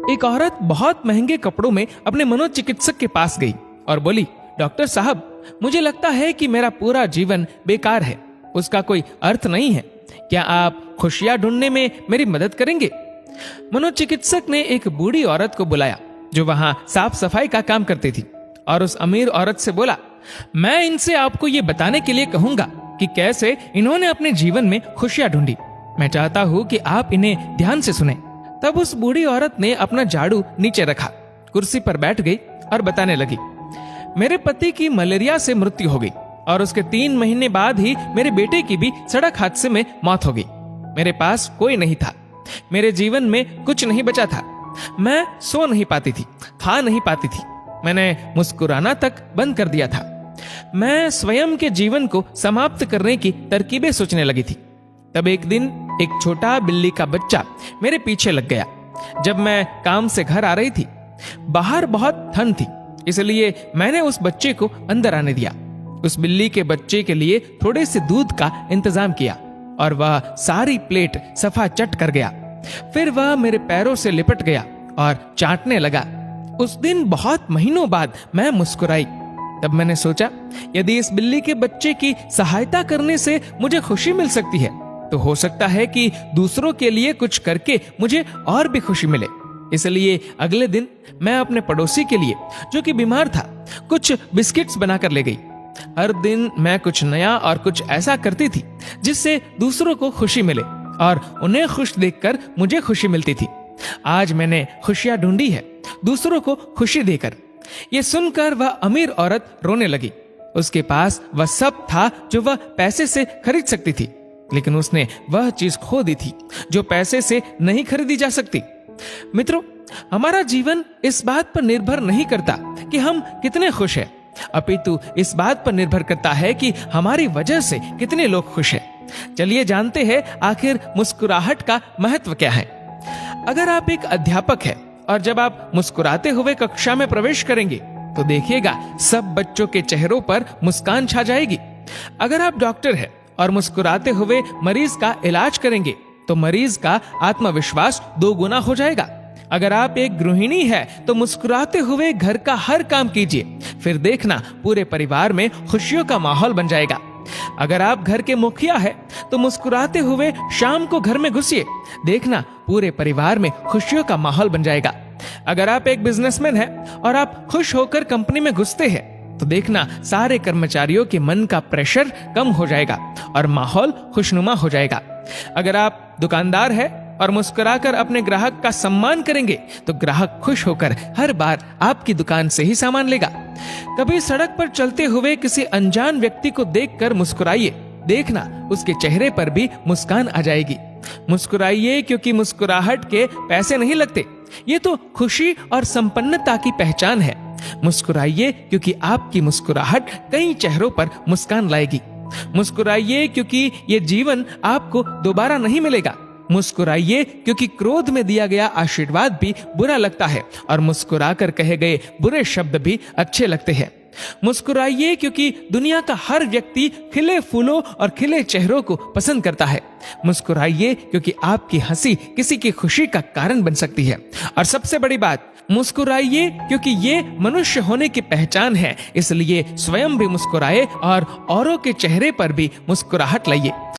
एक औरत बहुत महंगे कपड़ों में अपने मनोचिकित्सक के पास गई और बोली, डॉक्टर साहब, मुझे लगता है कि मेरा पूरा जीवन बेकार है, उसका कोई अर्थ नहीं है। क्या आप खुशियां ढूंढने में मेरी मदद करेंगे? मनोचिकित्सक ने एक बूढ़ी औरत को बुलाया जो वहां साफ सफाई का काम करती थी और उस अमीर औरत से बोला, मैं इनसे आपको ये बताने के लिए कहूंगा कि कैसे इन्होंने अपने जीवन में खुशियां ढूंढी। मैं चाहता हूं कि आप इन्हें ध्यान से सुने। तब उस बूढ़ी औरत ने अपना झाड़ू नीचे रखा, कुर्सी पर बैठ गई और बताने लगी, मेरे पति की मलेरिया से मृत्यु हो गई और उसके 3 महीने बाद ही मेरे बेटे की भी सड़क हादसे में मौत हो गई। मेरे पास कोई नहीं था, मेरे जीवन में कुछ नहीं बचा था। मैं सो नहीं पाती थी, खा नहीं पाती थी, मैंने मुस्कुराना तक बंद कर दिया था। मैं स्वयं के जीवन को समाप्त करने की तरकीबें सोचने लगी थी। तब एक दिन एक छोटा बिल्ली का बच्चा मेरे पीछे लग गया। जब मैं काम से घर आ रही थी, बाहर बहुत ठंड थी, इसलिए मैंने उस बच्चे को अंदर आने दिया। उस बिल्ली के बच्चे के लिए थोड़े से दूध का इंतजाम किया और वह सारी प्लेट सफा चट कर गया। फिर वह मेरे पैरों से लिपट गया और चाटने लगा। उस दिन बहुत महीनों बाद मैं मुस्कुराई। तब मैंने सोचा, यदि इस बिल्ली के बच्चे की सहायता करने से मुझे खुशी मिल सकती है, तो हो सकता है कि दूसरों के लिए कुछ करके मुझे और भी खुशी मिले। इसलिए अगले दिन मैं अपने पड़ोसी के लिए, जो कि बीमार था, कुछ बिस्किट्स बनाकर ले गई। हर दिन मैं कुछ नया और कुछ ऐसा करती थी जिससे दूसरों को खुशी मिले और उन्हें खुश देखकर मुझे खुशी मिलती थी। आज मैंने खुशियां ढूंढी है, दूसरों को खुशी देकर। ये सुनकर वह अमीर औरत रोने लगी। उसके पास वह सब था जो वह पैसे से खरीद सकती थी, लेकिन उसने वह चीज खो दी थी जो पैसे से नहीं खरीदी जा सकती। मित्रों, हमारा जीवन इस बात पर निर्भर नहीं करता कि हम कितने खुश हैं, अपितु इस बात पर निर्भर करता है कि हमारी वजह से कितने लोग खुश हैं। चलिए जानते हैं आखिर मुस्कुराहट का महत्व क्या है। अगर आप एक अध्यापक हैं और जब आप मुस्कुराते हुए कक्षा में प्रवेश करेंगे तो देखिएगा सब बच्चों के चेहरों पर मुस्कान छा जाएगी। अगर आप डॉक्टर हैं और मुस्कुराते हुए मरीज का इलाज करेंगे तो मरीज का आत्मविश्वास 2 गुना हो जाएगा। अगर आप एक गृहिणी है तो मुस्कुराते हुए घर का हर काम कीजिए, फिर देखना पूरे परिवार में खुशियों का माहौल बन जाएगा। अगर आप घर के मुखिया है तो मुस्कुराते हुए शाम को घर में घुसिए, देखना पूरे परिवार में खुशियों का माहौल बन जाएगा। अगर आप एक बिजनेसमैन है और आप खुश होकर कंपनी में घुसते हैं तो देखना सारे कर्मचारियों के मन का प्रेशर कम हो जाएगा और माहौल खुशनुमा हो जाएगा। अगर आप दुकानदार है और मुस्कुराकर अपने ग्राहक का सम्मान करेंगे तो ग्राहक खुश होकर हर बार आपकी दुकान से ही सामान लेगा। कभी सड़क पर चलते हुए किसी अनजान व्यक्ति को देखकर मुस्कुराइए, देखना उसके चेहरे पर भी मुस्कान आ जाएगी। मुस्कुराइए क्योंकि मुस्कुराहट के पैसे नहीं लगते, ये तो खुशी और संपन्नता की पहचान है। मुस्कुराइए क्योंकि आपकी मुस्कुराहट कई चेहरों पर मुस्कान लाएगी। मुस्कुराइए क्योंकि ये जीवन आपको दोबारा नहीं मिलेगा। मुस्कुराइए क्योंकि क्रोध में दिया गया आशीर्वाद भी बुरा लगता है और मुस्कुराकर कहे गए बुरे शब्द भी अच्छे लगते हैं। मुस्कुराइए क्योंकि दुनिया का हर व्यक्ति खिले फूलों और खिले चेहरों को पसंद करता है। मुस्कुराइए क्योंकि आपकी हंसी किसी की खुशी का कारण बन सकती है। और सबसे बड़ी बात, मुस्कुराइए क्योंकि ये मनुष्य होने की पहचान है, इसलिए स्वयं भी मुस्कुराए और औरों के चेहरे पर भी मुस्कुराहट लाइए।